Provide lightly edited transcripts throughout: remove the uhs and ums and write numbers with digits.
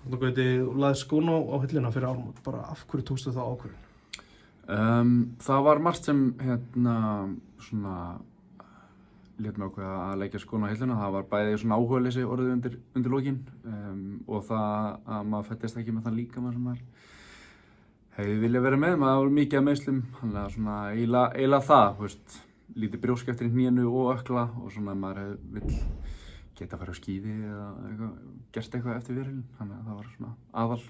Þú lagði skóna á hillina fyrir áramót, bara af hverju tókstu það ákvörðun? Það var margt sem svona lét mig ákveða að leggja skóna á hillina. Það var bæði svona áhugaleysi orðið undir lokin og það að maður fættist ekki með þann líkama sem maður hefði viljað vera með. Maður var mikið af meiðslum, þannig að svona eiginlega það, þú veist, lítið brjósk eftir hnénu og ökkla og svona maður vill geta að fara á skíði eða gerst eitthvað eftir viðreilin, þannig að það var svona aðal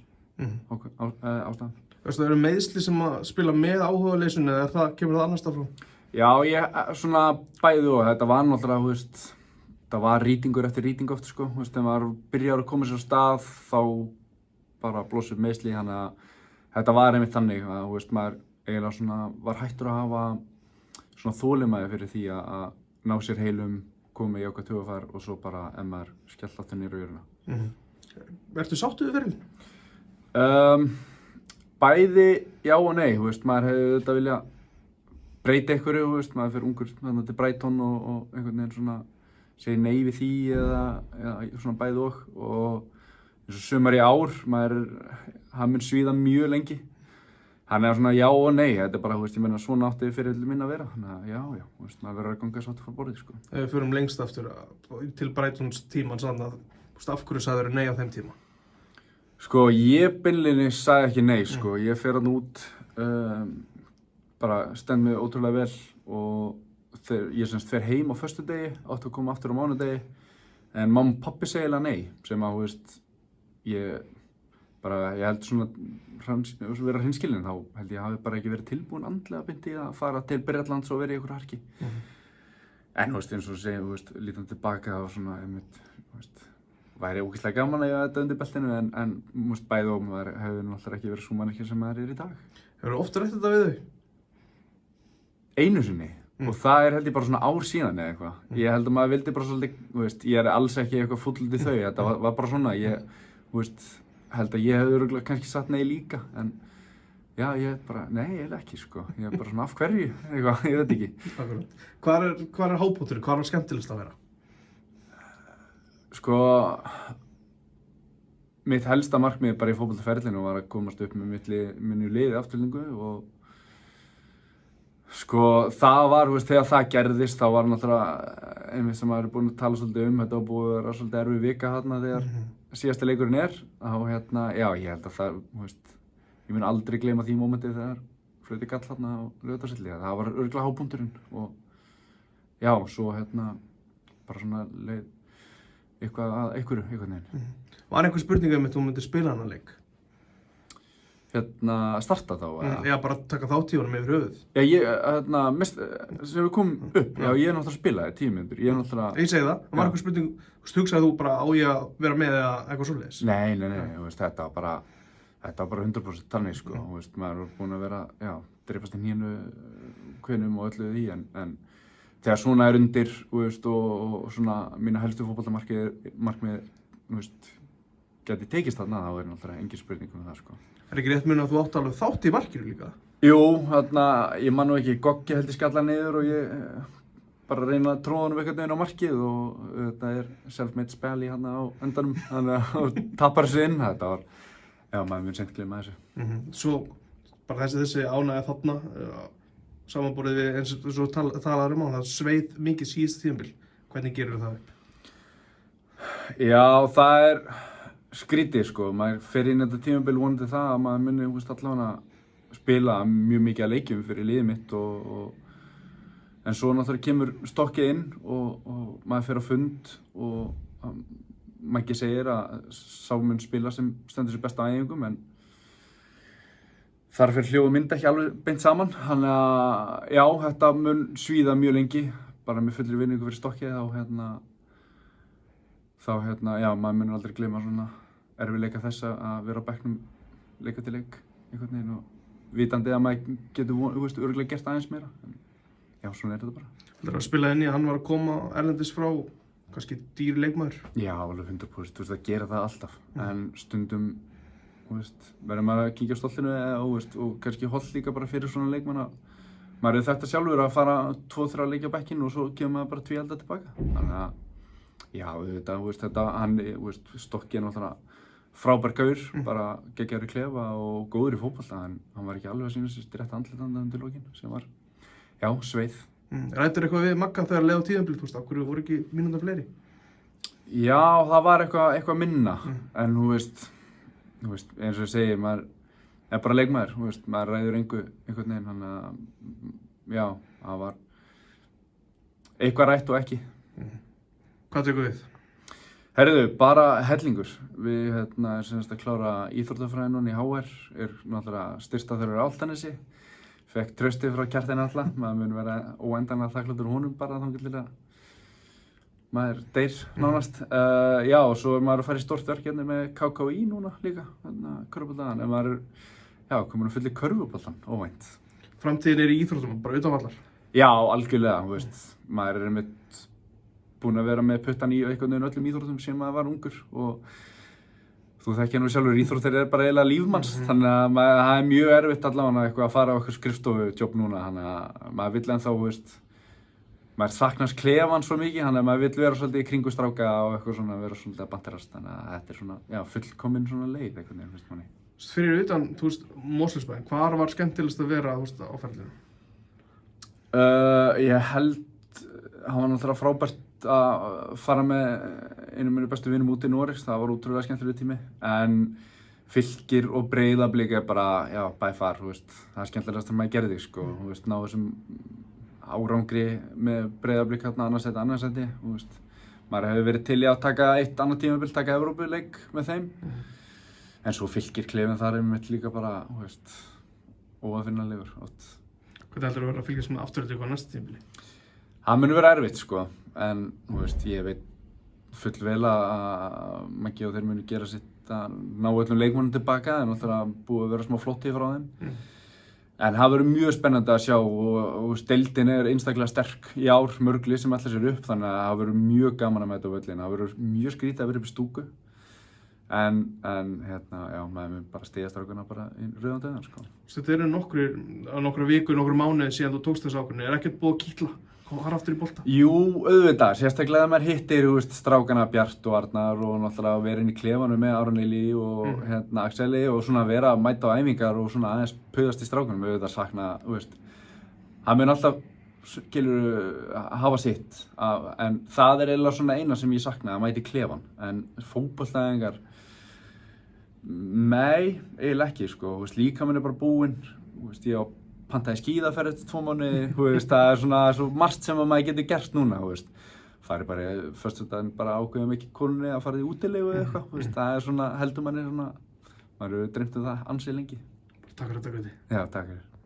ástæðan. Það eru meiðsli sem að spila með áhugaleysinu eða kemur það annars stað frá? Já, ég svona bæði og þetta var náttúrulega, þú veist, það var rýtingur eftir rýting oft, sko, þú veist, þegar maður byrjar að koma sér á stað þá bara blósur meiðsli, þannig að þetta var einmitt þannig að, þú veist, maður eiginlega svona var hættur að hafa svona þolinmæði fyrir því að ná sér heilum, komið í okkar tugafar og svo bara maður skellt aftur niður á jörðina. Ertu sáttur við ferilinn? Bæði já og nei, þú veist, maður hefði þetta vilja breyta einhverju, þú veist, maður fyrir ungur þannig til Brighton og einhvern veginn svona segir nei við því eða svona bæði og eins og sumar í ár, hann mun svíða mjög lengi. Hann svona já og nei, þetta bara, þú veist, ég meina svona átti fyrirlið minn að vera, þannig að já, þú veist, maður verður að ganga sáttur frá borðið, sko. Ef við förum lengst aftur til Brightons tíman sann að, af hverju sagðirðu nei á þeim tíma? Sko, ég beinlínis sagði ekki nei, sko, ég fer hann út, bara stend mig ótrúlega vel og ég semst fer heim á föstudegi, átti að koma aftur á mánudegi, en mamma og pappi segi eiginlega nei, sem að, þú veist, ég held svona vera hreinskilinn, þá held ég hafi bara ekki verið tilbúin andlega beint í að fara til Bretlands og vera í einhverju harki. En þú veist, eins og þú segir, þú veist, lítandi tilbaka og svona, þú veist, væri ógeðslega gaman að eiga þetta undir beltinu en þú veist, bæði og maður hefði náttúrulega ekki verið sú manneskja sem maður í dag. Hefurðu oft rætt þetta við þau? Einu sinni. Og það held ég bara svona ár síðan eða eitthvað. Ég held að maður vildi bara svolítið, þú veist, ég alls ekki eitthvað fúll út í þau, þetta var bara svona, þú veist, held að ég hefði örugglega kannski sagt nei líka, en já, ég bara, nei, eiginlega ekki, sko. Ég bara svona, af hverju, eitthvað, ég veit ekki. Akkurat. Hvar er hápunkturinn? Hvar var skemmtilegast að vera? Sko, mitt helsta markmið bara í fótboltaferlinu var að komast upp með minni liði afturlingu og sko, það var, þú veist, þegar það gerðist, þá var náttúrulega einmitt sem maður búinn að tala svolítið þetta var búið að vera svolítið erfið vika þarna þegar síðasti leikurinn þá já, ég held að það, þú veist, ég mun aldrei gleyma því mómenti þegar Flauti gall þarna á Laugardalsvelli, það var örugglega hápunkturinn og já, svo bara svona leið eitthvað að einhverju, einhvern veginn. Var einhver spurning þú myndir spila hana leik? Starta þá, eða? Já, bara taka þátt í honum yfir höfuð. Já, sem við komum upp, já, ég náttúrulega spilaði 10 mínútur, Ég segi það, var einhver spurning, hugsaði þú bara á ég að vera með eða eitthvað svoleiðis? Nei, þú veist, þetta var bara 100% þannig, sko, þú veist, maður var búinn að vera, já, dreipast í hnénu, kvinum og öllu því, en þegar svona undir, þú veist, og svona mína helstu fótboltamarkmið, þú veist, geti tekist þarna, þá náttúrulega engin spurning það, sko. Ekki rétt mun að þú átt alveg þátt í markinu líka? Jú, ég man nú ekki, Goggi heldur skalla niður og ég bara reyna að tróða honum einhvern veginn á markið og þetta self-made spell í á endanum, þannig að tapar þessu inn, þetta var, já, maður mun seint gleyma þessu. Svo, bara þessi ánægja þarna, samanborið við eins og svo talaður á, það sveið mikið síðasta tímabil. Hvernig gerur það upp? Já, það skrítið, sko, maður fer inn þetta tímabil vonandi það að maður muni, allavega spila mjög mikið að leikjum fyrir liðið mitt en svo náttúrulega kemur stokkið inn og maður fer á fund og Maggi segir að sá mun spila sem stendur sér best á æfingum en þar fer hljóð og mynd ekki alveg beint saman, þannig að já, þetta mun svíða mjög lengi, bara með fullri virðingu fyrir stokkið þá já, maður munir aldrei gleyma svona erfiðleika þess að vera á bekknum leika til leik einhvern veginn og vitandi að maður getur örugglega gert aðeins meira. En já, svona þetta bara. Þú að spila inn í, hann var að koma erlendis frá, kannski dýr leikmaður? Já, alveg 100%, þú veist, að gera það alltaf. En stundum, verður maður að kíkja á stoltinu og kannski hollt líka bara fyrir svona leikmann að maður er þetta sjálfur að fara 2-3 leiki á bekkinn og svo kemur maður bara 2 tilbaka. Þannig að, já, þetta, Stokki náttúrulega frábær gaur, bara geggjaður í klefa og góður í fótbolta, en hann var ekki alveg að sýna sér rétt andlitandi undir lokin, sem var, já, sveið. Ræddur eitthvað við Magga þegar leið á tíðanbíl, þú veist, af hverju voru ekki mínútur fleiri? Já, það var eitthvað minna, en þú veist, eins og ég segi, maður er bara leikmaður, þú veist, maður ræður einhvern veginn, þannig að, já, það var eitthvað rætt og ekki. Hvað tekur við? Herðu, bara hellingur. Við erum semst að klára íþróttafræði núna í HR, er náttúrulega styrsta þeirra á Álftanesi. Fekk traustið frá Kjartani alla, maður mun vera óendanlega þakklátur honum bara þangað til að maður deyr nánast. Já, og svo er maður að fara í stórt verk hérna með KKÍ núna líka, körfuboltaðan, en maður er, já, komin að fylla í körfuboltan, óvænt. Framtíðin er í íþróttum, bara utanvallar? Já, algjörlega, þú veist, maður er einmitt búinn að vera með puttan í einhvern veginn öllum íþróttum sem maður var ungur og þú þekkir nú sjálfur, íþróttir er bara eiginlega lífmanns, þannig að það er mjög erfitt allavega eitthvað að fara á eitthvað skrifstofujobb núna, þannig að maður vill ennþá, þú veist, maður saknast klefan svo mikið, þannig að maður vill vera svolítið í kringu stráka og eitthvað svona, vera svolítið að banterast, þannig að þetta er svona, já, fullkomin svona leið einhvern veginn, finnst manni. Fyrir utan, þú veist, Mosfellsbæinn, hvar var skemmtilegast að vera, þú veist, á ferlinu? Ég held, hann var náttúrulega frábært að fara með einu minni bestu vinum út í Noregs, það var útrúlega skemmtilegur tími, en Fylkir og Breiðablik er bara, já, by far, þú veist, það er skemmtilegast sem maður gerði, sko, þú veist, ná þessum árangri með Breiðablik hérna annarsæti, þú veist, maður hefur verið til í að taka eitt annað tímabil, taka Evrópuleik með þeim, en svo Fylkir klefin þar er mitt líka bara, þú veist, óaðfinnanlegur, oft. Hvernig heldur þú að vera að fylgjast með afturöldingu á næsta tímabili? Það mun vera erfitt, sko, en þú veist, ég veit full vel að Maggi og þeir munu gera sitt að ná öllum leikmönnum tilbaka, en náttúrulega búið að vera smá flótti frá þeim. En það verður mjög spennandi að sjá og deildin er einstaklega sterk í ár, mörg lið sem ætla sér upp, þannig að það verður mjög gaman að mæta á völlinn. Það verður mjög skrítið að vera upp í stúku, en hérna, já, maður mun bara styðja strákana bara í rauðan dauðan, sko. Þetta eru nokkra vikur, nokkra mánuði síðan þú tókst þessu ákvörðun, er ekkert búið að kýtla? Koma þar aftur í bolta? Jú, auðvitað, sérstaklega að maður hittir, þú veist, strákana Bjart og Arnar og náttúrulega vera inn í klefanum með Aron Lili og Axeli og svona vera að mæta á æfingar og svona aðeins puðast í strákunum, auðvitað sakna, þú veist, það mun alltaf, skilur, hafa sitt, en það er eiginlega svona eina sem ég sakna, að mæta í klefan, en fótboltaæfingar, nei, eiginlega ekki, sko, þú veist, líkaminn er bara búinn, þú veist, ég á pantaði skíðaferð eftir 2 mánuði, þú veist, það er svona svo margt sem að maður getur gert núna, þú veist. Farið bara, föstudaginn bara ákveðum ekki konunni að fara í útilegu eða eitthvað, þú veist, það er svona, heldur manni svona, maður hefur dreymt um það ansi lengi. Takk fyrir þetta, Guði. Já, takk fyrir.